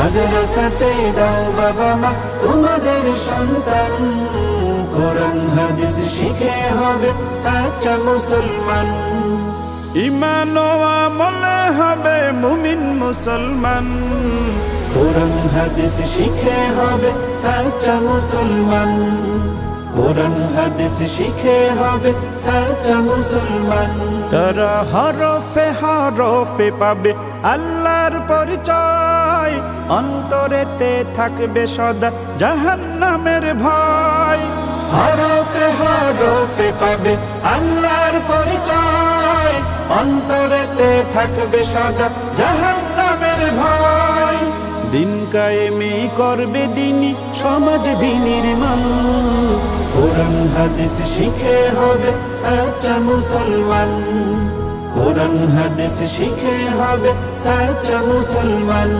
মাদ্রাসাতে দাও বাবা মা তোমাদের সন্তান, কোরআন হাদিস শিখে হবে সাচ্চা মুসলমান। ঈমান ও আমলে হবে মুমিন মুসলমান, কোরআন হাদিস শিখে হবে সাচ্চা মুসলমান। কোরআন হাদিস শিখে হবে সাচ্চা মুসলমান। তারা হরফে হরফে পাবে আল্লাহর পরিচয়, অন্তরেতে থাকবে সদা জাহান্নামের ভয়। হরফে হরফে পাবে আল্লাহর পরিচয়, অন্তরেতে থাকবে সদা জাহান্নামের ভয়। দিন কায়েমি করবে দিনী সমাজ বিনির্মাণ, কোরআন হাদিস শিখে হবে সাচ্চা মুসলমান। কোরআন হাদিস শিখে হবে সাচ্চা মুসলমান।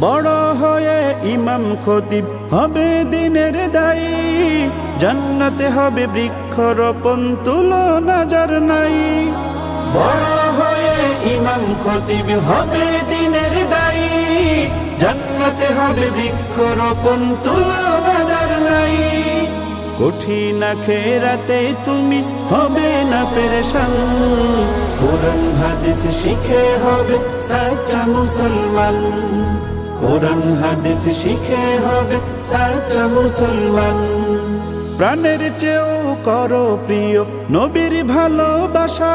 বড় হয়ে ইমাম খতিব হবে দিনের দায়ী, জান্নাতে হবে বৃক্ষরোপণ তুলনা যার নাই। বড় হয়ে ইমাম খতিব হবে দিনের দায়ী, জান্নাতে হবে বৃক্ষরোপণ তুলনা যার নাই। কঠিন আখিরাতে তুমি হবে না পেরেশান, কোরআন হাদিস শিখে হবে সাচ্চা মুসলমান। কোরআন হাদিস শিখে হবে সাচ্চা মুসলমান। প্রাণের চেয়েও করো প্রিয় নবীর ভালোবাসা,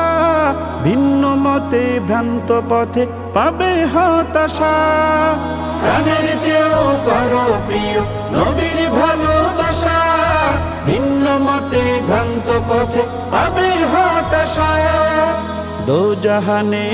ভিন্ন মতে ভ্রান্ত পথে পাবে হতাশা। প্রাণের চেয়েও করো প্রিয় নবীর ভালোবাসা, ভিন্ন মতে ভ্রান্ত পথে পাবে হতাশা। দোজাহানে